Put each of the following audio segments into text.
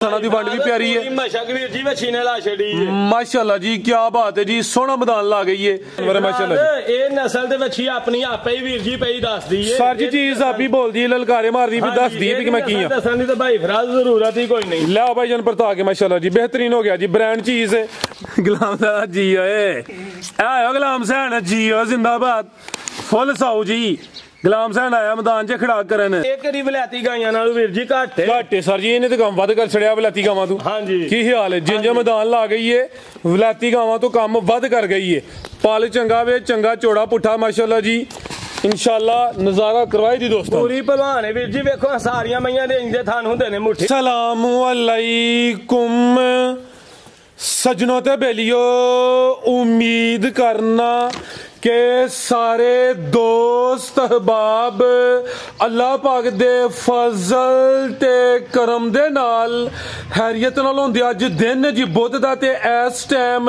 थाना दी वंड भी प्यारी है माशाल्लाह जी, क्या बात है जी, सोहना मैदान ला गई है नस्ल दे वछी अपनी आपे ही वीर जी पई दस दी है सर जी, चीज आप ही बोल दी, ललकारे मार दी भी दस दी कि मैं की हां दसन दी तो भाई फिराज जरूरत ही कोई नहीं। ला भाई जन परता के माशाल्लाह जी बेहतरीन हो गया जी, ब्रांड चीज है। गुलाम साहब जी आयो गुलाम सैन जी जिंदाबाद, फुल साऊ जी। गुलाम सैन आया मैदान च खड़ा करन, एक करीब वलैती गायां नाल वीर जी घट है सर जी, इन्हें तो कम वध कर छड़िया वलैती गावां तू। हां जी, की हाल है, जिंजा मैदान ला गई है वलैती गावां तो कम वध कर गई है। पल चंगा वे, चंगा चौड़ा पुठा माशाल्लाह जी, इंशाल्लाह नजारा करवाई दी दोस्तों। पूरी भलवान है वीर जी, वेखो सारियां मैयां दे इंजे थान हुंदे ने मुट्ठी। सलाम अलैकुम सजनों ते बेलियो, उम्मीद करना के सारे दोस्त अहबाब अल्लाह पाक दे फजल ते करम दे नाल हैरियत नाल होंदे अज दिन जी बुध दा ते इस टाइम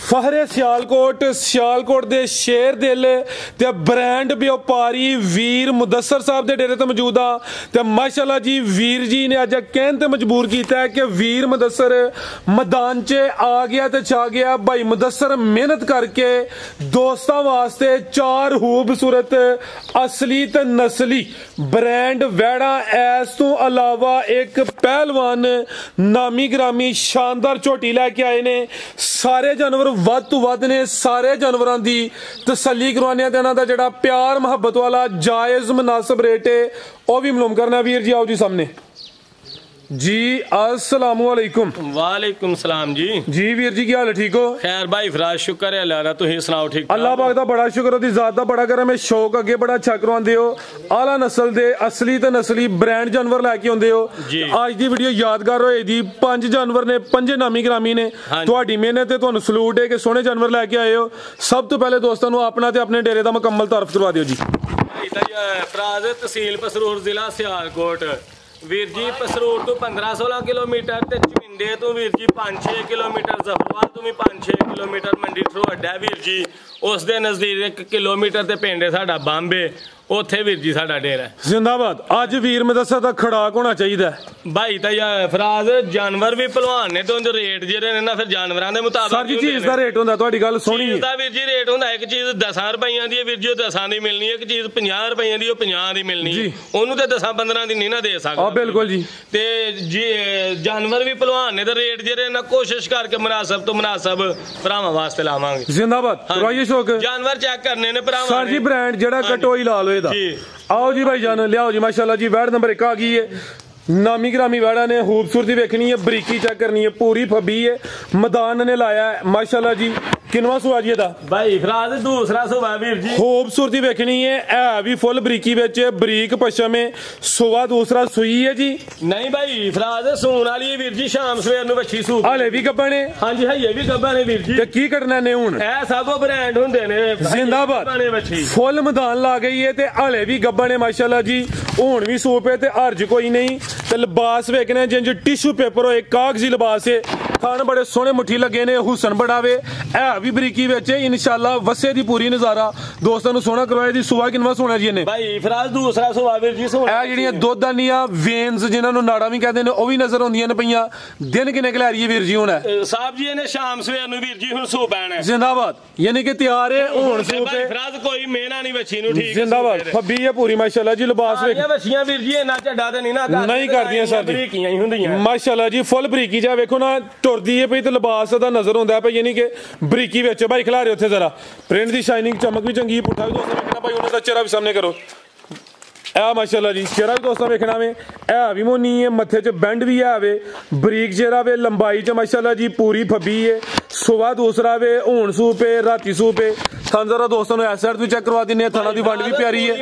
फहरे सियालकोट दे शेर दिल ते ब्रांड व्यापारी वीर मुदस्सर साहब दे डेरे ते मौजूद आ ते माशाल्लाह जी वीर जी ने अज कहन ते मजबूर कीता है कि वीर मुदस्सर मैदान च आ गया ते छा गया। भाई मुदस्सर मेहनत करके दोस्तां वास्ते चार खूबसूरत असली ते नस्ली ब्रांड वैड़ा ऐस तो अलावा एक पहलवान नामी ग्रामी शानदार झोटी लैके आए ने। सारे जानवर वध तो वध ने, सारे जानवरां दी तसल्ली करवाने देना दा जेड़ा प्यार मुहब्बत वाला जायज मुनासिब रेट है वह भी मालूम करना। वीर जी आओ जी सामने जी, अस्सलाम वालेकुम। वालेकुम सलाम जी। जी वीर जी, क्या हाल है, ठीक हो? खैर भाई फिराज शुक्र है अल्लाह दा, तुसीं सुनाओ ठीक? अल्लाह पाक दा बड़ा शुक्र, ओदी जात दा बड़ा करम है, शौक अगे बड़ा अच्छा करवांदे हो, आला नस्ल दे असली ते नस्ली ब्रांड जानवर लैके आउंदे हो। आज दी वीडियो यादगार होए दी, 5 जानवर ने, 5 नामी ग्रामी ने, तुहाडी मेहनत ते तुहानू सलूट है कि सोहने जानवर लैके आए हो। सब तो पहले दोस्तां नू अपना ते अपने डेरे दा मुकम्मल तारफ करवा दिओ जी। फराज तहसील पसरूर जिला सियालकोट वीर जी, पसरूर तो 15-16 किलोमीटर ते चविंडे तो वीर जी 5-6 किलोमीटर, जफरवाल तो भी 5-6 किलोमीटर, मंडी थ्रू अड्डा वीर जी उस दे नजदीक 1 किलोमीटर ते पिंड है साडा बांबे, उत्थे वीर जी साडा डेरा जिंदाबाद। अज वीर मुदस्सर दा खड़ाक होना चाहिए भाई तो फराज, जानवर भी पहलवान ने तो रेट जेरे ने ना फिर जानवरां दे मुताबिक सर जी चीज दा रेट हुंदा, तुहाडी गल सोहनी है वीर जी, रेट हुंदा एक चीज 10 रुपइयां दी वीर जी 10 दी मिलनी है, एक चीज 50 रुपइयां दी 50 दी मिलनी है, ओनू ते 10-15 दी नहीं ना दे सकदा। हां बिल्कुल जी, ते जी जानवर भी पहलवान ने तो रेट जेरे ना कोशिश करके मुनासिब तो मुनासिब भरावां वास्ते लावांगे। जिंदाबाद, करवाइए शौक। जानवर चेक करने ने भरावां सर जी ब्रांड जेड़ा कटोई लाल होए दा, आओ जी भाई जान लियाओ जी माशाल्लाह जी। वैड नंबर 1 आ गई है, नामी ग्रामी वैड़ा ने, खूबसूरती देखनी है, बरीकी चेक करनी है, पूरी फबी है, मैदान ने लाया है माशाल्लाह जी। किनवा सुआ जी दा भाई फराज? दूसरा सुआ वीर जी। खूबसूरती देखनी है भी फुल बरीकी विच, बरीक पशम है, सुआ दूसरा सुई है जी। नहीं भाई फराज, सून वाली है वीर जी, शाम सवेर नु वच्छी सूप हाले भी गब्बन है। हां जी, है भी गब्बन है वीर जी। ते की करना ने हुन, ए सब ब्रांड हुंदे ने। जिंदाबाद, फुल मैदान ला गई है ते हाले भी गब्बन है माशाल्लाह जी। हुन भी सूप है ते हर्ज कोई नहीं ते लिबास वेखने जिंज टिश्यू पेपर होए, कागजी लिबास है, थान बड़े सोहने मुट्ठी लगे ने, हुसन बड़ावे है भी बरीकी विच इंशाल्लाह वसे दी पूरी नजारा दोस्तां नू सोहना करवाए दी। सुआ किनवा सोना जी ने भाई फराज? दूसरा सुआ वीर जी। ए जेहड़ियां दुध आनियां वेन्स जिन्हां नू नाड़ा भी कहंदे ने, ओ भी नजर आउंदियां ने पईयां। दिन किने खिलारी है वीर जी हुन? साहब जी ने शाम सवेर नु वीर जी हुन सू पैना है। जिंदाबाद, यानी कि तैयार है हुन सूप है फराज, कोई मेहना नहीं बच्ची नु, ठीक जिंदाबाद। फब्बी है पूरी माशाल्लाह जी, लिबास वेख बच्चियां वीर जी इना झड्डा ते नहीं ना नहीं करदियां सर जी, बरीकियां ही हुंदियां माशाल्लाह जी। फुल बरीकी जा वेखो ना, टुरदी है पई ते लिबास दा नजर आउंदा है पई, यानी कि बरीकी विच। भाई खिला रहे उत्थे जरा प्रिंट दी शाइनिंग चमक भी चंगी, पुट्ठा भी दोस्तों वेखना भाई, उन्हां दा चेहरा भी सामने करो। ए माशाल्लाह जी चेहरा भी दोस्तों वेखना वे, है भी मोनी है, मत्थे च बैंड भी है वे, बरीक चेहरा वे, लंबाई च माशाल्लाह जी पूरी फबी है, सुबह दूसरा वे, हुन सूप है, राती सूप है। थान जरा दोस्तों ने ऐसा भी चेक करवा दिने, थाना दी वंड भी प्यारी है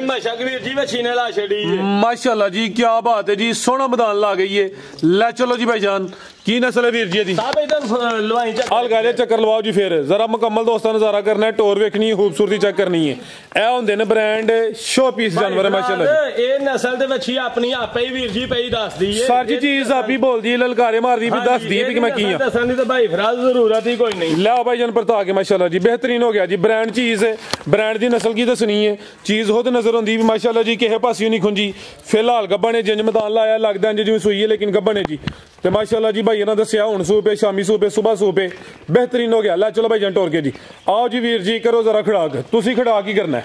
माशाल्लाह जी। क्या बात है जी, सोहना मैदान ला गई है। ले चलो जी भाईजान, की नस्ल है वीर जी दी? अलगाले चक्कर लवाओ जी, फिर जरा मुकम्मल दोस्तों नजारा करना है, टोर वेखनी है, खूबसूरती चेक करनी है। ए हुंदे ने ब्रांड शो पीस जानवर है माशाल्लाह। ए नस्ल दे वछी अपनी आपे ही वीर जी पई दस दी है। सर जी चीज आप ही बोल दी, ललकारे मार दी भी दस दी कि मैं की हां। दसन दी तो भाई फिराज जरूरत ही कोई नहीं। ला भाईजान परता के माशाल्लाह जी बेहतरीन हो गया जी। ब्रांड चीज है, ब्रांड दी नस्ल की दसनी है, चीज खुद नजर आंदी भी माशाल्लाह जी, किसे पासियों नहीं खुंजी। फिलहाल गब्बा ने जिंज मैदान लाया, लगदा जिवें सुई है लेकिन गब्बा ने जी। ਤੇ ਮਾਸ਼ਾਅੱਲਾ ਜੀ ਭਾਈ ਇਹਨਾਂ ਦੱਸਿਆ ਹੁਣ ਸੂਪੇ ਸ਼ਾਮੀ ਸੂਪੇ ਸਵੇਰ ਸੂਪੇ ਬਿਹਤਰੀਨ ਹੋ ਗਿਆ। ਲੈ ਚਲੋ ਭਾਈ ਜਾਨ ਟੋਰ ਕੇ ਜੀ ਆਓ ਜੀ ਵੀਰ ਜੀ ਕਰੋ ਜ਼ਰਾ ਖੜਾਕ। ਤੁਸੀਂ ਖੜਾ ਕੀ ਕਰਨਾ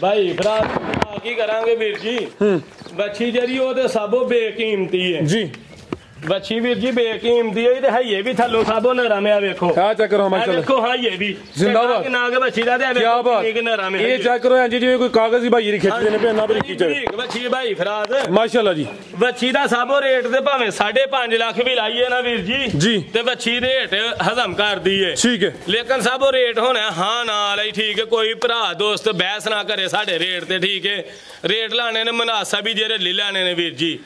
ਭਾਈ ਭਰਾ ਕੀ ਕਰਾਂਗੇ ਵੀਰ ਜੀ ਬੱਚੀ ਜਿਹੜੀ ਉਹ ਤੇ ਸਭੋ ਬੇਕੀਮਤੀ ਹੈ ਜੀ। ਬੱਚੀ ਵੀਰ ਜੀ ਬੇਕੀਮਤੀ ਹੈ ਤੇ ਹਈਏ ਵੀ ਥੱਲੋਂ ਸਭੋ ਨਰਾਮਿਆ ਵੇਖੋ ਆ ਚੈੱਕ ਕਰੋ ਮਾਸ਼ਾਅੱਲਾ ਦੇਖੋ ਹਈਏ ਵੀ ਜ਼ਿੰਦਾਬਾਦ ਕਿੰਨਾ ਕੇ ਬੱਚੀ ਦਾ ਤੇ ਕੀ ਬਾਤ ਇਹ ਚੈੱਕ ਕਰੋ ਇੰਜ ਜਿਵੇਂ ਕੋਈ ਕਾਗਜ਼ ਹੀ ਭਾਈ ਖਿੱਚਦੇ ਨੇ ਪੈਨਾ ਬਰੀਕੀ ਚ ਬੱਚੀ ਭਾਈ ਫਰਾਦ ਮਾਸ਼ਾਅੱਲਾ ਜੀ। ਬੱਚੀ ਦਾ ਸਭੋ ਰੇਟ ਤੇ ਭਾਵੇਂ 5.5 ਲੱਖ ਵੀ ਲਾਈਏ ਨਾ ਵੀਰ ਜੀ ਤੇ ਬੱਚੀ ਰੇਟ ਹਜ਼ਮ ਕਰਦੀ ਏ ਠੀਕ ਹੈ ਲੇਕਿਨ ਸਭੋ ਰੇਟ ਹੋਣਾ ਹਾਂ ਨਾਲ ਹੀ ਠੀਕ ਹੈ। ਕੋਈ ਭਰਾ ਦੋਸਤ ਬਹਿਸ ਨਾ ਕਰੇ ਸਾਡੇ ਰੇਟ ਤੇ ਠੀਕ ਹੈ। ਰੇਟ ਲਾਣੇ ਨੇ ਮੁਨਾਸਬ ਹੀ ਜਿਹੜੇ ਲੈ ਲੈਣੇ ਨੇ ਵੀਰ ਜੀ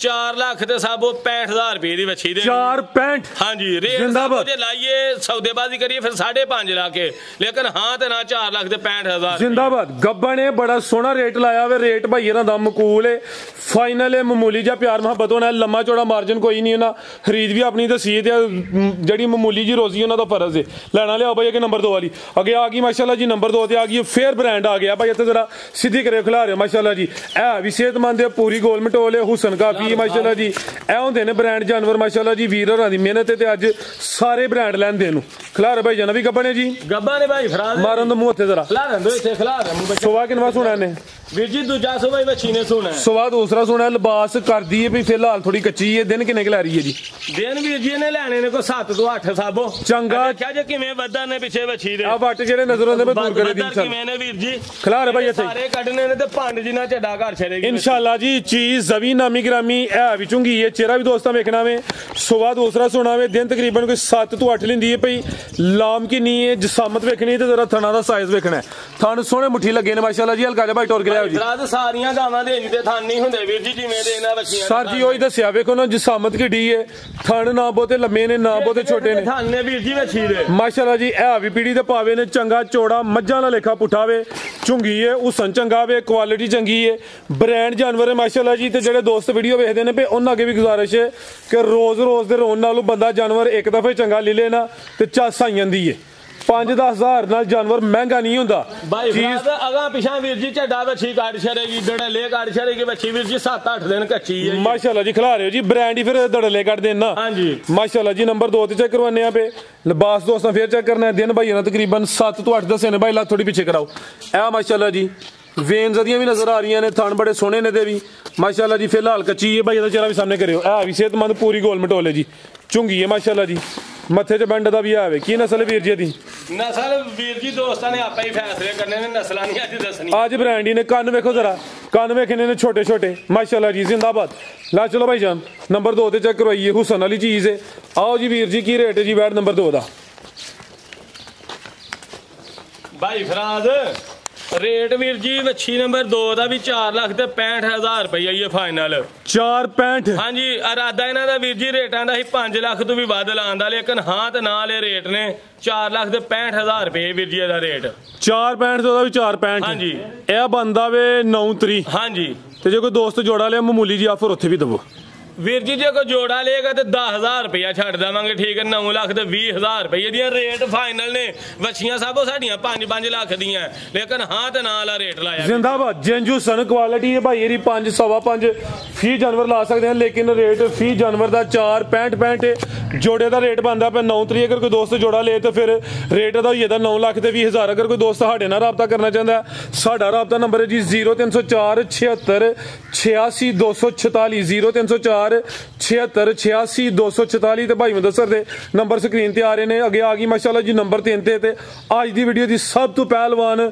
4 ਲੱਖ ਤੇ ਸਾਬੋ 65,000 ਰੁਪਏ ਦੀ ਵੱਛੀ ਦੇ 4.65 ਹਾਂਜੀ ਰੇਟ ਜੇ ਲਾਈਏ ਸੌਦੇਬਾਜ਼ੀ ਕਰੀਏ ਫਿਰ 5.5 ਲੱਖ ਲੇਕਿਨ ਹਾਂ ਤੇ ਨਾ 4 ਲੱਖ ਤੇ 65,000 ਜ਼ਿੰਦਾਬਾਦ। ਗੱਬਾ ਨੇ ਬੜਾ ਸੋਹਣਾ ਰੇਟ ਲਾਇਆ ਵੇ ਰੇਟ ਭਾਈ ਇਹਨਾਂ ਦਾ ਮਕੂਲ ਹੈ ਫਾਈਨਲ ਹੈ ਮਾਮੂਲੀ ਜਿਹਾ ਪਿਆਰ ਮੁਹੱਬਤ ਹੋਣਾ ਲੰਮਾ ਚੌੜਾ ਮਾਰਜਨ ਕੋਈ ਨਹੀਂ ਉਹਨਾਂ ਖਰੀਦ ਵੀ ਆਪਣੀ ਦਸੀ ਤੇ ਜਿਹੜੀ ਮਾਮੂਲੀ ਜੀ ਰੋਜ਼ੀ ਉਹਨਾਂ ਦਾ ਫਰਜ਼ ਹੈ ਲੈਣਾ ਲਿਆਓ ਭਾਈ ਅੱਗੇ ਨੰਬਰ 2 ਵਾਲੀ ਅੱਗੇ ਆ ਗਈ ਮਾਸ਼ਾਅੱਲਾ ਜੀ ਨੰਬਰ 2 ਤੇ ਆ ਗਈ ਫੇਅਰ ਬ੍ਰਾਂਡ ਆ ਗਿਆ ਭਾਈ ਇੱਥੇ ਜ਼ਰਾ ਸਿੱਧੀ ਕਰੇ ਖਿਲਾ ਰਹੇ ਮਾਸ਼ਾਅੱਲਾ ਜੀ ਇਹ ਵੀ ਸਿਹਤਮੰਦ ਹੈ ਪੂਰੀ ਗੋਲ ਮਟੋਲ ਹੈ ਹੁਸਨ ਕਾਫੀ ਮਾਸ਼ਾਅੱਲਾ ਜੀ ਇਹ ਹੁੰਦੇ ਨੇ ਬ੍ਰਾਂਡ ਜਾਨਵਰ ਮਾਸ਼ਾਅੱਲਾ ਜੀ ਵੀਰ ਹੋਰਾਂ ਦੀ ਮਿਹਨਤ ਤੇ ਅੱਜ ਸਾਰੇ ਬ੍ਰਾਂਡ ਲੈਂਦੇ ਨੂੰ ਖਿਲਾ ਰਹੇ ਭਾਈ ਜਾਨਾ ਵੀ ਗੱਬਾ ਨੇ ਜੀ ਗੱਬਾ ਨੇ ਭਾਈ ਫਰਾਜ਼ ਮਾਰਨ ਦਾ ਮੂੰਹ ਤੇ ਜ਼ਰਾ ਖਿਲਾ ਰਹੇ ਇੱਥੇ ਖਿਲਾ ਰਹੇ ਸੁਵਾ ਕਿਨਵਾ ਸੁਣਾ ਨੇ ਵੀਰ ਜੀ ਦੂਜਾ ਸੁਵਾ ਬੱਚੀ ਨੇ ਸੁਣਾ ਸੁਵਾ ਦੂਸਰਾ ਸੁਣਾ ਲਿਬਾਸ ਕਰਦੀ ਹੈ ਵੀ ਫਿਲਹਾਲ ਥੋੜੀ ਕੱਚੀ ਹੈ ਦਿਨ ਕਿੰਨੇ ਲੈ ਰਹੀ ਹੈ ਜੀ ਦਿਨ ਵੀਰ ਜੀ ਨੇ ਲੈਣੇ ਨੇ ਕੋ 7 ਤੋਂ 8 ਸਾਬੋ ਚੰਗਾ ਦੇਖਿਆ ਜੇ ਕਿਵੇਂ ਵੱਧਾ ਨੇ ਪਿੱਛੇ ਬੱਚੀ ਦੇ ਆ ਵੱਟ ਜਿਹੜੇ ਨਜ਼ਰ ਆਉਂਦੇ ਮੈਂ ਦੂਰ ਕਰੇ ਦੀ ਕਿਵੇਂ ਨੇ ਵੀਰ ਜੀ ਖਿਲਾ ਰਹੇ ਭਾਈ ਇੱਥੇ ਸਾਰੇ ਕੱਢਨੇ ਨੇ ਤੇ ਪੰਡ ਜਿਨਾ ਝੱਡਾ ਘਰ ਛੜੇਗੀ ਇਨਸ਼ਾਅੱਲਾ ਜੀ ਚੀਜ਼ ਜ਼ਵੀ ਨਾਮੀ ਗ੍ਰਾਮੀ ਇਹ ਵਿਚੂੰਗੀ ਇਹ ਚਿਹਰਾ ਵੀ ਦੋਸਤਾਂ ਵੇਖਣਾ ਵੇ ਸੁਵਾ ਦੂਸਰਾ ਸੁਣਾ ਵੇ ਦਿਨ ਤਕਰੀਬਨ ਕੋਈ 7 ਤੋਂ 8 ਲੈਂਦੀ ਹੈ ਭਈ ਲਾਮ ਕੀ ਨਹੀਂ ਹੈ ਜਸਾਮਤ ਵੇਖਣੀ ਤੇ ਜ਼ਰਾ ਥਣਾ ਦਾ ਸਾਈਜ਼ ਵੇਖਣਾ ਥਣ ਸੋਹਣੇ ਮੁੱਠੀ ਲੱਗੇ ਨੇ ਮਾਸ਼ਾਅੱਲਾ ਜੀ ਹਲਕਾ ਜਿਹਾ ਭਾਈ ਟੋਰ ਕੇ ਲਿਆਓ ਜੀ ਸਾਰੀਆਂ ਗਾਵਾਂ ਦੇ ਇੰਜ ਦੇ ਥਣ ਨਹੀਂ ਹੁੰਦੇ ਵੀਰ ਜੀ ਜਿਵੇਂ ਦੇ ਇਹਨਾਂ ਬੱਚੀਆਂ ਸਰ ਜੀ ਉਹੀ ਦੱਸਿਆ ਵੇਖੋ ਨਾ ਜਸਾਮਤ ਕਿੱਡੀ ਹੈ ਥਣ ਨਾ ਬਹੁਤੇ ਲੰਮੇ ਨੇ ਨਾ ਬਹੁਤੇ ਛੋਟੇ ਨੇ ਥਣ ਨੇ ਵੀਰ ਜੀ ਵੱਛੀ ਦੇ ਮਾਸ਼ਾਅੱਲਾ ਜੀ ਇਹ ਵੀ ਪੀੜੀ ਤੇ ਪਾਵੇ ਨੇ ਚੰਗਾ ਚੌੜਾ ਮੱਝਾਂ ਦਾ ਲੇਖਾ ਪੁੱਠਾਵੇ ਚੁੰਗੀ ਹੈ ਹੁਸਨ ਚੰਗਾ ਵੇ ਕੁਆਲਿਟੀ ਚੰਗੀ ਹੈ ਬ੍ਰਾਂਡ ਜਾਨਵਰ ਹੈ ਮਾਸ਼ਾਅੱਲਾ ਜੀ ਤੇ ਜਿਹੜੇ ਦੋਸਤ ਵੀਡੀਓ ਵੇਖਦੇ ਨੇ ਪਏ ਉਹਨਾਂ ਅੱਗੇ ਵੀ ਗੁਜ਼ਾਰਿਸ਼ ਹੈ ਕਿ ਰੋਜ਼ ਦੇ ਰੋਣ ਨਾਲੋਂ ਬੰਦਾ ਜਾਨਵਰ ਇੱਕ ਦਫੇ ਚੰਗਾ ਲੈ ਲੈਣਾ ਤੇ ਚੱਸ ਆਈ ਜਾਂਦੀ ਹੈ 5-10 ਹਜ਼ਾਰ ਨਾਲ ਜਾਨਵਰ ਮਹਿੰਗਾ ਨਹੀਂ ਹੁੰਦਾ ਚੀਜ਼ ਅਗਾ ਪਿਛਾ ਵੀਰ ਜੀ ਝੱਡਾ ਵੱਛੀ ਕੱਢ ਛੜੇਗੀ ਦੜਲੇ ਕੱਢ ਛੜੇਗੀ ਵੱਛੀ ਵੀਰ ਜੀ 7-8 ਦਿਨ ਕੱਚੀ ਹੈ ਮਾਸ਼ਾਅੱਲਾ ਜੀ ਖਿਲਾ ਰਹੇ ਹੋ ਜੀ ਬ੍ਰਾਂਡ ਹੀ ਫਿਰ ਦੜਲੇ ਕੱਢ ਦੇਣਾ ਹਾਂਜੀ ਮਾਸ਼ਾਅੱਲਾ ਜੀ ਨੰਬਰ 2 ਤੇ ਚੈੱਕ ਕਰਵਾਨੇ ਆ ਪੇ ਲਿਬਾਸ ਦੋਸਤਾਂ ਫੇਰ ਚੈੱਕ ਕਰਨਾ ਦਿਨ ਭਾਈ ਨਾ ਤਕਰੀਬਨ 7 ਤੋਂ 8 ਦੱਸੇ ਨੇ ਭਾਈ ਲਾ ਥੋੜੀ ਪਿੱਛੇ ਕਰਾਓ ਇਹ ਮਾਸ਼ਾਅੱਲਾ ਜੀ ਵੇਨਸ ਦੀਆਂ ਵੀ ਨਜ਼ਰ ਆ ਰਹੀਆਂ ਨੇ ਥਣ ਬੜੇ ਸੋਹਣੇ ਨੇ ਤੇ ਵੀ ਮਾਸ਼ਾਅੱਲਾ ਜੀ ਫਿਲਹਾਲ ਕੱਚੀ ਹੈ ਭਾਈ ਇਹਦਾ ਚਿਹਰਾ ਵੀ ਸਾਹਮਣੇ ਕਰਿਓ ਇਹ ਵੀ ਸਿਹਤਮੰਦ ਪੂਰੀ ਗੋਲ ਮਟੋਲੇ ਜੀ ਚੁੰਗੀ ਹੈ ਮਾਸ਼ਾਅੱਲਾ ਜੀ ਮੱਥੇ 'ਚ ਬੈਂਡ ਦਾ ਵੀ ਆਵੇ ਕੀ ਨਸਲ ਵੀਰ ਜੀ ਦੀ ਨਸਲ ਵੀਰ ਜੀ ਦੋਸਤਾਂ ਨੇ ਆਪੇ ਹੀ ਫੈਸਲੇ ਕਰਨੇ ਨੇ ਨਸਲਾਂ ਨਹੀਂ ਅੱਜ ਦੱਸਣੀ ਅੱਜ ਬ੍ਰਾਂਡ ਹੀ ਨੇ ਕੰਨ ਵੇਖੋ ਜ਼ਰਾ ਕੰਨ ਵੇਖਣੇ ਨੇ ਛੋਟੇ ਛੋਟੇ ਮਾਸ਼ਾਅੱਲਾ ਜੀ ਜ਼ਿੰਦਾਬਾਦ ਲਾ ਚਲੋ ਭਾਈ ਜਾਨ ਨੰਬਰ 2 ਤੇ ਚੈੱਕ ਕਰਵਾਈਏ ਹੁਸਨ ਵਾਲੀ ਚੀਜ਼ ਹੈ ਆਓ ਜੀ ਵੀਰ ਜੀ ਕੀ ਰੇਟ ਹੈ ਜੀ ਬੈਡ ਨੰਬਰ 2 ਦਾ ਭਾਈ ਫਰਾਜ਼ ਰੇਟ ਵੀਰ ਜੀ ਵੱਛੀ ਨੰਬਰ 2 ਦਾ ਵੀ 4 ਲੱਖ ਤੇ 65,000 ਰੁਪਈਆ ਇਹ ਫਾਈਨਲ 4.65 ਹਾਂਜੀ ਇਰਾਦਾ ਇਹਨਾਂ ਦਾ ਵੀਰ ਜੀ ਰੇਟਾਂ ਦਾ ਹੀ 5 ਲੱਖ ਤੋਂ ਵੀ ਵੱਧ ਲਾਉਣ ਦਾ ਲੇਕਿਨ ਹਾਂ ਤੇ ਨਾਲ ਇਹ ਰੇਟ ਨੇ 4 ਲੱਖ ਤੇ 65,000 ਰੁਪਏ ਵੀਰ ਜੀ ਇਹਦਾ ਰੇਟ 4.65 ਦਾ ਵੀ 4.65 ਹਾਂਜੀ ਇਹ ਬੰਦਾ ਵੇ 9 ਤਰੀਕ ਹਾਂਜੀ ਤੇ ਜੇ ਕੋਈ ਦੋਸਤ ਜੋੜਾ ਲਿਆ ਮਾਮੂਲੀ ਜੀ ਆਫਰ ਉੱਥੇ ਵੀ ਦਵੋ ਵੀਰ ਜੀ ਜੇ ਕੋਈ ਜੋੜਾ ਲਏਗਾ ਤੇ 10,000 ਰੁਪਇਆ ਛੱਡ ਦੇਵਾਂਗੇ ਠੀਕ ਹੈ 9 ਲੱਖ ਤੇ 20,000 ਰੁਪਏ ਦੀਆਂ ਰੇਟ ਫਾਈਨਲ ਨੇ ਵੱਛੀਆਂ ਸਭੋ ਸਾਡੀਆਂ 5-5 ਲੱਖ ਦੀਆਂ ਲੇਕਿਨ ਹਾਂ ਤੇ ਨਾਲ ਆ ਰੇਟ ਲਾਇਆ ਜ਼ਿੰਦਾਬਾਦ ਜੈਂਜੂ ਸਨ ਕੁਆਲਿਟੀ ਹੈ ਭਾਈ ਇਹਦੀ 5-5.5 ਫੀ ਜਾਨਵਰ ਲਾ ਸਕਦੇ ਹਨ ਲੇਕਿਨ ਰੇਟ ਫੀ ਜਾਨਵਰ ਦਾ 4.65 ਜੋੜੇ ਦਾ ਰੇਟ ਬਣਦਾ ਪਿਆ 9 ਤਰੀਕ ਅਗਰ ਕੋਈ ਦੋਸਤ ਜੋੜਾ ਲੇ ਤਾਂ ਫਿਰ ਰੇਟ ਦਾ ਹੋਈ ਇਹਦਾ 9 ਲੱਖ ਤੇ 20,000 ਅਗਰ ਕੋਈ ਦੋਸਤ ਸਾਡੇ ਨਾਲ ਰਾਬਤਾ ਕਰਨਾ ਚਾਹੁੰਦਾ ਸਾਡਾ ਰਾਬਤਾ ਨੰਬਰ ਹੈ ਜੀ 0304 76 86 246 0304 76 86 246 ਤੇ ਭਾਈ ਮੁਦੱਸਰ ਦੇ ਨੰਬਰ ਸਕਰੀਨ ਤੇ ਆ ਰਹੇ ਨੇ ਅੱਗੇ ਆ ਗਈ ਮਾਸ਼ਾਅੱਲਾ ਜੀ ਨੰਬਰ 3 ਤੇ ਅੱਜ ਦੀ ਵੀਡੀਓ ਦੀ ਸਭ ਤੋਂ ਪਹਿਲਵਾਨ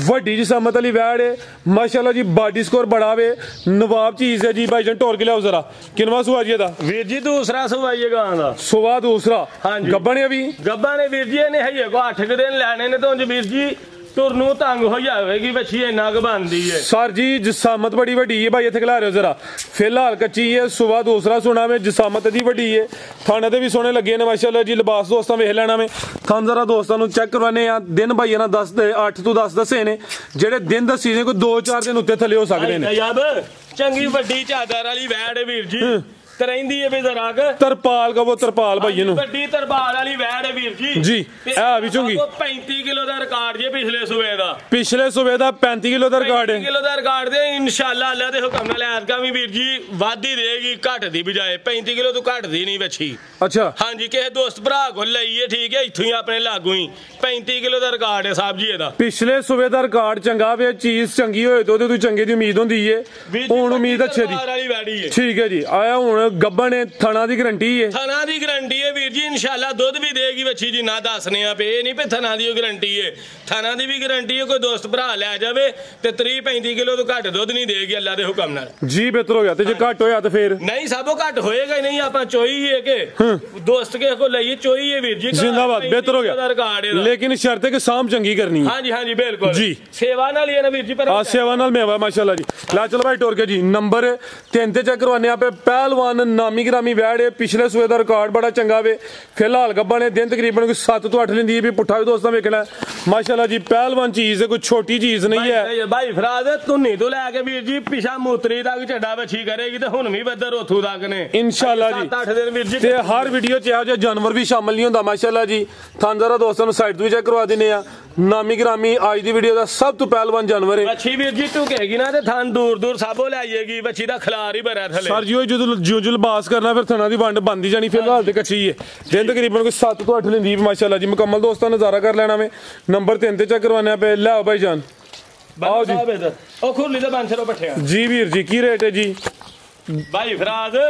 ਵੱਡੀ ਜਿਸਮਤ ਵਾਲੀ ਵੈੜ ਹੈ ਮਾਸ਼ਾਅੱਲਾ ਜੀ ਬਾਡੀ ਸਕੋਰ ਬੜਾ ਵੇ ਨਵਾਬ ਚੀਜ਼ ਹੈ ਜੀ ਭਾਈ ਜਨ ਟੋਰ ਕੇ ਲਿਆਓ ਜ਼ਰਾ ਕਿੰਨਵਾ ਸੁਆ ਜੀ ਇਹਦਾ ਵੀਰ ਜੀ ਦੂਸਰਾ ਸੁਵਾਈਏ ਗਾਂ ਦਾ ਸੁਆ ਦੂਸਰਾ ਗੱਬਾ ਨੇ ਵੀ ਗੱਬਾ ਨੇ ਵੀਰ ਜੀ ਇਹਨੇ ਹਈਏ ਕੋ 8 ਦਿਨ ਲੈਣੇ ਨੇ ਤੋਂ ਵੀਰ ਜੀ ਤੁਰਨੂ ਤੰਗ ਹੋ ਜਾਵੇਗੀ ਬੱਚੀ ਇੰਨਾ ਕੁ ਬਣਦੀ ਹੈ ਸਰ ਜੀ ਜਸਾਮਤ ਬੜੀ ਵੱਡੀ ਹੈ ਭਾਈ ਇੱਥੇ ਖਿਲਾ ਰਹੇ ਹੋ ਜ਼ਰਾ ਫਿਲਹਾਲ ਕੱਚੀ ਹੈ ਸੁਬਾ ਦੂਸਰਾ ਸੁਣਾ ਵੇ ਜਸਾਮਤ ਦੀ ਵੱਡੀ ਹੈ ਥਾਣੇ ਤੇ ਵੀ ਸੋਹਣੇ ਲੱਗੇ ਨੇ ਮਾਸ਼ਾਅੱਲਾ ਜੀ ਲਿਬਾਸ ਦੋਸਤਾਂ ਵੇਖ ਲੈਣਾ ਵੇ ਥਾਂ ਜ਼ਰਾ ਦੋਸਤਾਂ ਨੂੰ ਚੈੱਕ ਕਰਵਾਨੇ ਆ ਦਿਨ ਭਾਈ ਇਹਨਾਂ 8 ਤੋਂ 10 ਦੱਸੇ ਨੇ ਜਿਹੜੇ ਦਿਨ ਦੱਸੀ ਨੇ ਕੋਈ 2-4 ਦਿਨ ਉੱਤੇ ਥੱਲੇ ਹੋ ਸਕਦੇ ਨੇ ਯਾਬ ਚੰਗੀ ਵੱਡੀ ਚਾਦਰ ਵਾਲੀ ਵੈੜ ਹੈ ਵੀਰ ਜੀ ਤੇ ਰਹਿੰਦੀ ਹੈ ਵੀ ਜ਼ਰਾ ਕ ਤਰਪਾਲ ਕਹੋ, ਤਰਪਾਲ ਭਾਈ ਇਹਨੂੰ। ਵੱਡੀ ਤਰਪਾਲ ਵਾਲੀ ਵੈੜ ਹੈ ਵੀਰ ਜੀ। ਜੀ ਇਹ ਵੀ ਚੁੰਗੀ 35 ਕਿਲੋ ਦਾ ਰਿਕਾਰਡ ਜੇ ਪਿਛਲੇ ਸੂਬੇ ਦਾ। ਪਿਛਲੇ ਸੂਬੇ ਦਾ 35 ਕਿਲੋ ਦਾ ਰਿਕਾਰਡ ਹੈ। 35 ਕਿਲੋ ਦਾ ਰਿਕਾਰਡ ਦੇ ਇਨਸ਼ਾਅੱਲਾ ਅੱਲਾ ਦੇ ਹੁਕਮ ਨਾਲ ਐਤਕਾਂ ਵੀ ਵੀਰ ਜੀ ਵਾਧੀ ਦੇਗੀ, ਘਟ ਦੀ ਬਜਾਏ। 35 ਕਿਲੋ ਤੋਂ ਘਟਦੀ ਨਹੀਂ ਵੱਛੀ। ਅੱਛਾ ਹਾਂਜੀ, ਕਿਸੇ ਦੋਸਤ ਭਰਾ ਕੋਲ ਲਈਏ ਠੀਕ ਹੈ, ਇੱਥੋਂ ਹੀ ਆਪਣੇ ਲਾਗੂ ਹੀ 35 ਕਿਲੋ ਦਾ ਰਿਕਾਰਡ ਹੈ ਸਾਹਿਬ ਜੀ ਇਹਦਾ। ਪਿਛਲੇ ਸੂਬੇ ਦਾ ਰਿਕਾਰਡ ਚੰਗਾ ਵੇ, ਚੀਜ਼ ਚੰਗੀ ਹੋਏ ਤਾਂ ਉਹਦੇ ਤੋਂ ਚੰਗੇ ਦੀ ਉਮੀਦ ਹੁੰਦੀ ਏ। ਹੁਣ ਉਮੀਦ ਅੱਛੇ ਦੀ ਠੀਕ ਹੈ ਜੀ। ਆਇਆ ਹੁਣ ਗੱਬਣ ਨੇ ਥਣਾ ਦੀ ਗਰੰਟੀ ਹੈ। ਥਣਾ ਦੀ ਗਰੰਟੀ ਹੈ ਵੀਰ ਜੀ, ਇਨਸ਼ਾਅੱਲਾ ਦੁੱਧ ਵੀ ਦੇਗੀ ਵੱਛੀ ਜਿੰਨਾ ਦੱਸਨੇ ਆ ਪਏ। ਇਹ ਨਹੀਂ ਪਈ ਥਣਾ ਦੀ ਗਰੰਟੀ ਹੈ, ਥਣਾ ਦੀ ਵੀ ਗਰੰਟੀ ਹੈ। ਕੋਈ ਦੋਸਤ ਭਰਾ ਲੈ ਜਾਵੇ ਤੇ 30-35 ਕਿਲੋ ਤੋਂ ਘੱਟ ਦੁੱਧ ਨਹੀਂ ਦੇਗੀ ਅੱਲਾ ਦੇ ਹੁਕਮ ਨਾਲ। ਜੀ ਬਿਹਤਰ ਹੋ ਗਿਆ। ਤੇ ਜੇ ਘੱਟ ਹੋਇਆ ਤਾਂ ਫੇਰ ਨਹੀਂ, ਸਭੋ ਘੱਟ ਹੋਏਗਾ ਹੀ ਨਹੀਂ। ਆਪਾਂ ਚੋਈ ਹੈ ਕਿ ਦੋਸਤ ਕਿਸੇ ਕੋ ਲਈਏ, ਚੋਈ ਹੈ ਵੀਰ ਜੀ। ਜ਼ਿੰਦਾਬਾਦ, ਬਿਹਤਰ ਹੋ ਗਿਆ। ਲੇਕਿਨ ਸ਼ਰਤ ਹੈ ਕਿ ਸਾਂਭ ਚੰਗੀ ਕਰਨੀ ਹੈ। ਹਾਂਜੀ ਹਾਂਜੀ ਬਿਲਕੁਲ ਜੀ, ਸੇਵਾ ਨਾਲ ਹੀ ਹੈ ਨਾ ਵੀਰ ਜੀ। ਪਰ ਸੇਵਾ ਨਾਲ ਮੇਵਾ ਮਾਸ਼ਾਅੱਲਾ ਜੀ। ਲਾ ਚਲੋ ਭਾਈ ਟੋਰ ਕੇ ਜੀ ਨੰਬਰ 3 ਤੇ ਚੈੱਕ ਕਰਵਾने पे पहलवान नामी ग्रामी वैड है। पिछले सूबे का रिकॉर्ड बड़ा चंगा वे। फिलहाल गब्बा ने दिन तकरीबन 7 तो 8 लेंदी है। पुट्ठा भी दोस्तों वेखना माशाल्लाह जी। पहलवान चीज है, कोई छोटी चीज नहीं है भाई फराज। धुन्नी तो लैके वीर जी पिछा मूत्री तक झड्डा बछी करेगी तो हुन भी बदर उथू तक ने इंशाल्लाह जी। 7-8 दिन वीर जी ते हर वीडियो च ਇਹੋ ਜਿਹਾ जानवर भी शामिल नहीं होंदा माशाल्लाह जी। थान जरा दोस्तों साइड तो भी चेक करवा दिने आ। नामी ग्रामी आज दी वीडियो दा सब तो पहलवान जानवर है। बछी वीर जी टुकेगी ना ते थान दूर दूर साबो ले आएगी। बछी दा खलार ही भरा थले सर जी। जो लिबास करना फिर थना दी वंड बनदी जानी। फिलहाल ते कच्ची है। दिन तकरीबन कोई 7 तो 8 लेंदी माशाल्लाह जी। मुकम्मल दोस्तों नजारा कर लेना में। नंबर 3 ते चेक करवाने पे ले आओ भाई जान। आओ जी ओ खुरली दे बन चलो पठिया जी। वीर जी की रेट है जी भाई फराज?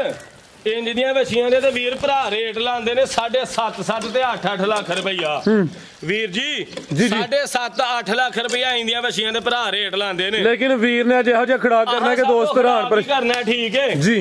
इंज दियां वछियां दे ते वीर भरा रेट लांदे ने 7.5 ते 8 लाख रुपया। वीर जी 7.5-8 लाख रुपया इंदियां वछियां दे भरा रेट लांदे ने। लेकिन वीर ने अजे हजे खड़ा करना के दोस्त हैरान पर करना ठीक है जी।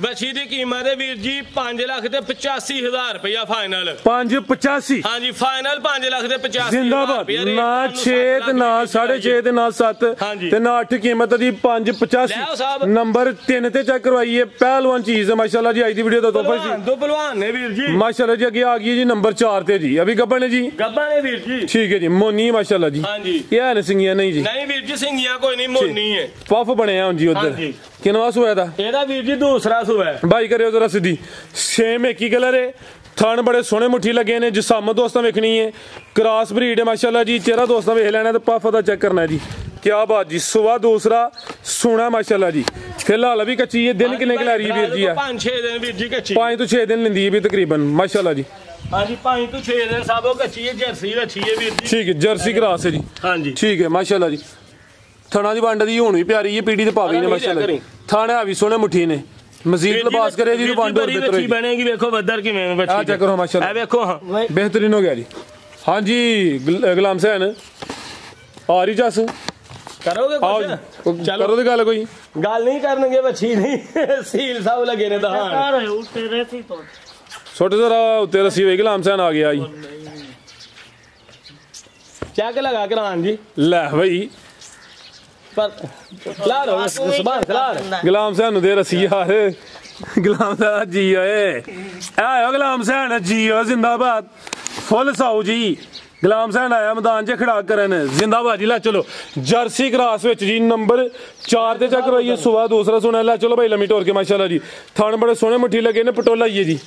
बछी की कीमत है वीर जी 5,85,000 रुपया फाइनल। 585 हाँ जी फाइनल 5,85,000 जिंदाबाद। ना 6 ते ना 6.5 ते ना 7 ते ना 8 कीमत दी 585। नंबर 3 ते चेक करवाइए। पहलवान चीज है माशाल्लाह जी। आज दी वीडियो दा तोहफा जी। दो पहलवान ने वीर जी माशाल्लाह जी। आगे आ गई जी नंबर 4 ते जी। अभी गब्बन है जी। गब्बन है वीर जी ठीक है जी। मोनी माशाल्लाह जी। हां जी ये है सिंगिया नहीं जी। नहीं वीर जी सिंगिया कोई नहीं मोनी है। पफ बने हैं जी उधर। किनवा सुआ था एदा वीर जी दूसरा सुआ है। भाई करियो जरा सीधी। सेम एक ही कलर है। थान बड़े सोहने मुट्ठी लगे ने। जिसामत दोस्तों वेखनी है। क्रॉस ब्रीड है माशाल्लाह जी। चेहरा दोस्तों वेख लेना तो पफ दा चेक करना है जी। क्या बात जी। सुबह दूसरा सोना माशाल्लाह जी। फिलहाल अभी कच्ची है। दिन कितने की ला रही है वीर जी? 5-6 दिन वीर जी कच्ची। 5 तो 6 दिन लेंदी है भी तकरीबन माशाल्लाह जी। हां जी 5 तो 6 दिन साबो कच्ची है। जर्सी अच्छी है वीर जी। ठीक है जर्सी क्रॉस है जी। हां जी ठीक है माशाल्लाह जी। थना दी वंड दी हुन भी प्यारी है। पीड़ी ते पावी ने माशाल्लाह जी। थाना भी सोहने मुट्ठी ने। मजीद लिबास करे जी तो वंड और बेहतर होगी बनेगी। देखो बदर किवें बच्ची आ चेक करो माशाल्लाह। ए देखो हां बेहतरीन हो गया जी। हां जी गुलाम हुसैन आ रही जस करोगे कुछ? चलो करो दी गल कोई गल नहीं करनगे बच्ची नहीं सील साहब लगे ने दहान छोटे जरा उत्ते रसी हुई। गुलाम हुसैन आ गया जी। चेक लगा करान जी। ले भाई पर खलार हो सुभान खलार गुलाम हुसैन दे रसी यार। गुलाम हुसैन जी ओए आयो गुलाम हुसैन जी ओ जिंदाबाद। फुल साऊ जी। गुलाम हुसैन आया मैदान च खड़ा करन जिंदाबाद जी। ला चलो जर्सी क्रॉस विच जी। नंबर 4 ते चेक करवाइए। सुबह दूसरा सुना। ला चलो भाई लम्मी टोर के माशाल्लाह जी। थान बड़े सोहने मुट्ठी लगे ने। पटोला ही है जी।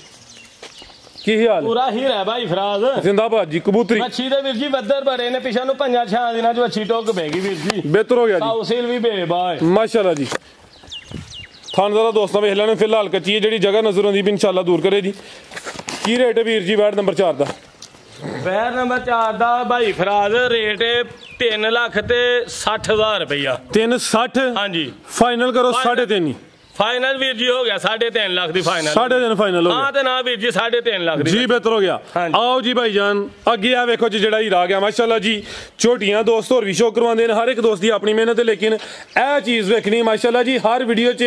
की हाल पूरा हीरा है भाई फराज जिंदाबाद जी। कबूतरी मच्छी दे वीर जी बदर भरे ने। पिछा नु 5-6 दिनां च मच्छी टोक पेगी वीर जी। बेहतर हो गया जी। साउसील भी बेबाय माशाल्लाह जी। थान जरा दोस्तों वेख लेने। फिलहाल कच्ची है जेडी जगह नजर आंदी भी इंशाल्लाह दूर करे जी। की रेट है वीर जी वैट नंबर 4 दा? वैट नंबर 4 दा भाई फराज रेट 3,60,000 रुपया। 360 हां जी फाइनल करो 3.5 फाइनल वीर जी हो गया 3.5 लाख दी फाइनल। 3.5 फाइनल हो गया। हां ते ना वीर जी 3.5 लाख दी जी बेहतर हो गया। आओ जी भाईजान अगे आ वेखो जी जेड़ा हीरा गया माशाल्लाह जी। झोटियां दोस्त होर भी शो करवांदे ने। हर एक दोस्त दी अपनी मेहनत है। लेकिन ए चीज वेखनी माशाल्लाह जी। हर वीडियो च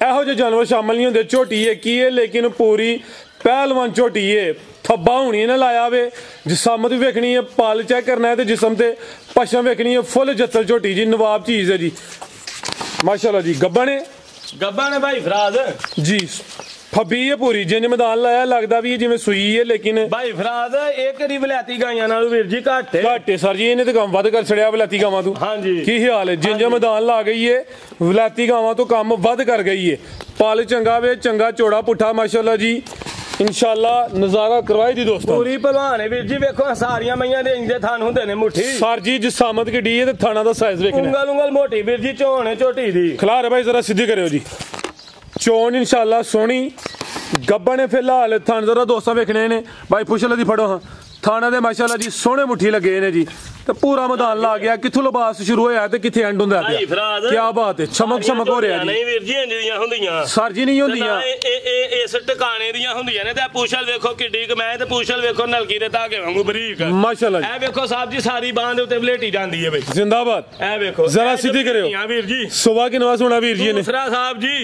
एहो जे जानवर शामिल नहीं होंदे। झोटी है की है लेकिन पूरी पहलवान झोटी है। थब्बा होनी ना लाया वे। जिसम भी वेखनी है। पल चेक करना है तो जिसम ते पशम वेखनी है। फुल जत्तल झोटी जी। नवाब चीज है जी माशाल्लाह जी। गब्बा ने गब्बा ने भाई फराज जी ਫੱਬੀ ਹੈ ਪੂਰੀ ਜਿੰਜ ਮੈਦਾਨ ਲਾਇਆ ਲੱਗਦਾ ਵੀ ਜਿਵੇਂ ਸੂਈ ਹੈ ਲੇਕਿਨ ਭਾਈ ਫਰਾਦ ਇਹ ਕਿਹੜੀ ਵਲੈਤੀ ਗਾਈਆਂ ਨਾਲੋਂ ਵੀਰ ਜੀ ਘੱਟ ਹੈ। ਘੱਟ ਹੈ ਸਰ ਜੀ, ਇਹਨੇ ਤੇ ਕੰਮ ਵੱਧ ਕਰ ਛੜਿਆ ਵਲੈਤੀ ਗਾਵਾਂ ਤੋਂ। ਹਾਂਜੀ ਕੀ ਹਾਲ ਹੈ? ਜਿੰਜ ਮੈਦਾਨ ਲਾ ਗਈ ਹੈ ਵਲੈਤੀ ਗਾਵਾਂ ਤੋਂ ਕੰਮ ਵੱਧ ਕਰ ਗਈ ਹੈ। ਪਲ ਚੰਗਾ ਵੇ, ਚੰਗਾ ਚੋੜਾ ਪੁੱਠਾ ਮਾਸ਼ਾਅੱਲਾ ਜੀ, इंशाल्लाह नजारा करवाई दी दोस्तों। पूरी भलवान है वीर जी, वेखो सारियां मईयां दे इंजे थान हुंदे ने मुट्ठी सर जी जिसामत की डी है ते थाना दा साइज वेखना उंगल उंगल मोटी वीर जी, चोण है झोटी दी। खलार भाई जरा सीधी करियो जी, चोन इंशाल्लाह सोनी गब्बा ने फिलहाल थान जरा दोस्तां वेखने ने भाई फुशल दी फड़ो। हाँ थाना दे माशाअल्लाह जी सोहने मुट्ठी लगे ने जी, ते पूरा मैदान ला गया। किथों लिबास शुरू होया ते किथे एंड हुंदा है? क्या बात है, चमक चमक हो रहा है। नहीं वीर जी इंज दियां हुंदियां सर जी, नहीं हुंदियां ए इस टकाने दियां हुंदियां ने। ते पूछल वेखो किड्डी कमै ते पूछल वेखो नलकी दे धागे वांगू बरीक माशाअल्लाह। ए वेखो साहब जी सारी बांह दे उत्ते बलेटी जांदी है भाई। जिंदाबाद। ए वेखो जरा सीधी करियो वीर जी। सुबह की नमाज सुना वीर जी ने। दूसरा साहब जी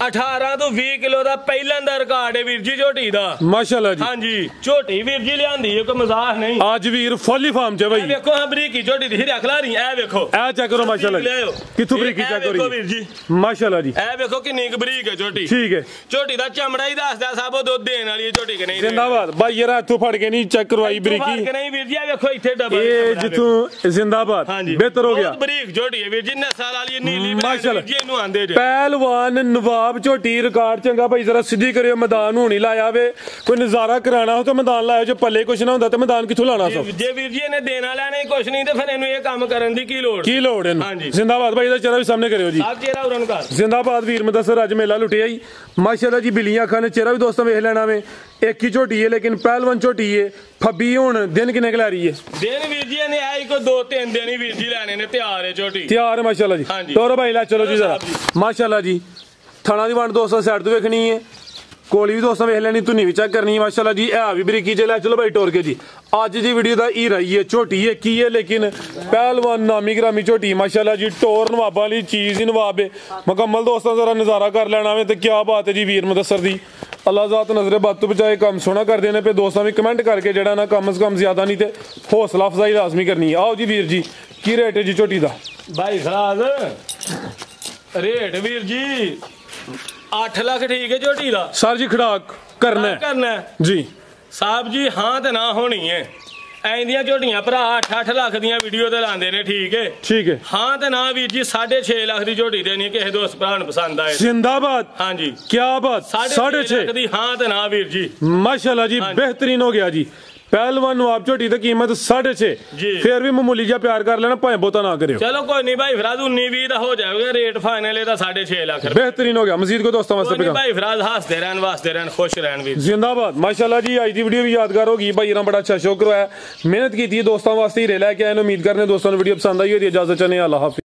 18 ਤੋਂ 20 ਕਿਲੋ ਦਾ ਪਹਿਲਾਂ ਦਾ ਰਿਕਾਰਡ ਹੈ ਵੀਰ ਜੀ ਝੋਟੀ ਦਾ ਮਾਸ਼ਾਅੱਲਾ ਜੀ। ਹਾਂਜੀ ਝੋਟੀ ਵੀਰ ਜੀ ਲਿਆਂਦੀ ਹੈ, ਕੋਈ ਮਜ਼ਾਕ ਨਹੀਂ। ਅੱਜ ਵੀਰ ਫੁੱਲੀ ਫਾਰਮ ਚ ਬਈ ਵੇਖੋ ਹਾਂ ਬਰੀਕੀ ਝੋਟੀ ਦੀ ਰੱਖ ਲਾ ਰਹੀ ਐ ਵੇਖੋ, ਐ ਚੈੱਕ ਕਰੋ ਮਾਸ਼ਾਅੱਲਾ ਜੀ, ਕਿੱਥੋਂ ਬਰੀਕੀ ਚੈੱਕ ਕਰੋ ਵੀਰ ਜੀ ਮਾਸ਼ਾਅੱਲਾ ਜੀ। ਐ ਵੇਖੋ ਕਿੰਨੀ ਕੁ ਬਰੀਕ ਹੈ ਝੋਟੀ। ਠੀਕ ਹੈ, ਝੋਟੀ ਦਾ ਚਮੜਾ ਹੀ ਦੱਸਦਾ ਸਾਬੋ ਦੁੱਧ ਦੇਣ ਵਾਲੀ ਹੈ ਝੋਟੀ ਕਿ ਨਹੀਂ। ਜ਼ਿੰਦਾਬਾਦ ਭਾਈ ਯਾਰ ਇੱਥੋਂ ਫੜ ਕੇ ਨਹੀਂ ਚੈੱਕ ਕਰਵਾਈ ਬਰੀਕੀ ਕਿ ਨਹੀਂ ਵੀਰ ਜੀ। ਐ ਵੇਖੋ ਇੱਥੇ ਡਬਲ ਇਹ ਜਿੱਥੋਂ ਜ਼ਿੰਦਾਬਾਦ ਬਿਹਤਰ ਹੋ ਗਿਆ। ਬਹੁਤ ਬਰੀਕ ਝੋਟੀ ਹੈ ਵੀਰ ਜੀ, ਨਸਲ ਵਾਲੀ ਨੀਲੀ ਮਾਸ਼ਾਅੱਲਾ ਜੀ ਇਹਨੂੰ ਆਂਦੇ ਜੇ। ਪਹਿਲਵਾਨ ਨਵਾਬ ਝੋਟੀ ਰਿਕਾਰਡ ਚੰਗਾ ਭਾਈ जरा सीधी करियो। मैदान होनी लाया वे, कोई नजारा कराना हो तो मैदान लाया, जो पल्ले कुछ ना होंदा तो मैदान किथों लाना सब। जे वीर जी ने देना लेना ही कुछ नहीं तो फिर इन्हें ये काम करन दी की लोड़ है। हां जिंदाबाद भाई, इधर चेहरा भी सामने करियो जी। आप चेहरा उरन का जिंदाबाद वीर मुदस्सर अज मेला लुटिया ही माशाअल्लाह जी। बिलियां खाने चेहरा भी दोस्तों वेख लेना वे। एक ही झोटी है लेकिन पहलवान झोटी है। फब्बी हुन दिन किने ला रही है? दिन वीर जी ने आई को 2-3 दिन ही वीर जी लेने ने तैयार है झोटी। तैयार है माशाअल्लाह जी। तोरो भाई ला चलो जी जरा माशाअल्लाह जी। थाना दी वंड दोस्तों साइड तो वेखनी है, कोली भी दोस्तों वेख लेनी, धुनी भी चेक करनी है माशाअल्लाह जी। है भी बरीकी च लै चलो भाई टोर के जी। अज दी वीडियो दा ई रही है, झोटी है की है लेकिन पहलवान नामी ग्रामी झोटी माशाअल्लाह जी। टोर नवाबां वाली चीज ही नवाब है मुकम्मल। दोस्तों जरा नज़ारा कर लेना वे, तो क्या बात है जी वीर मुदस्सर दी। अल्लाह ज़ात नजरे बद तो बचाए, काम सोना कर देने पे दोस्तों भी कमेंट करके जड़ा ना कम से कम ज्यादा नहीं तो हौसला अफजाई लाजमी करनी है। आओ जी वीर जी, की रेट है जी झोटी दा? भाई फराज रेट वीर जी 8 लाख ठीक है झोटी दा। सर जी खड़ाक करना है जी साहब जी। हाँ तो ना होनी है ऐंदियां झोटियां भरा 8-8 लाख दियां वीडियो ते लांदे ने। ठीक है हाँ तो ना वीर जी 6.5 लाख दी झोटी देनी है, किसी दोस्त भरा पसंद आए। जिंदाबाद। हाँ जी क्या बात, 6.5 लाख दी हाँ तो ना वीर जी माशाअल्लाह जी। बेहतरीन हो गया जी। पहलवान नवाब झोटी की कीमत 6.5, फिर भी मामूली जा प्यार कर लेना, भाएं बहुता ना करियो। चलो कोई नहीं भाई फिराज 19-20 हो जाएगा रेट फाइनल है 6.5 लाख। बेहतरीन हो गया। मजीद को दोस्तों वास्ते भाई फिराज हंसते रहन वास्ते रहन खुश रहन वीर। जिंदाबाद माशाअल्लाह जी। आज की वीडियो भी यादगार होगी भाई, बड़ा अच्छा शौक करवाया, मेहनत की थी दोस्तों वास्ते ही रे लैके आए। उम्मीद करने दोस्तों ने वीडियो पसंद आई होगी। इजाजत चाहने, अल्लाह हाफिज़।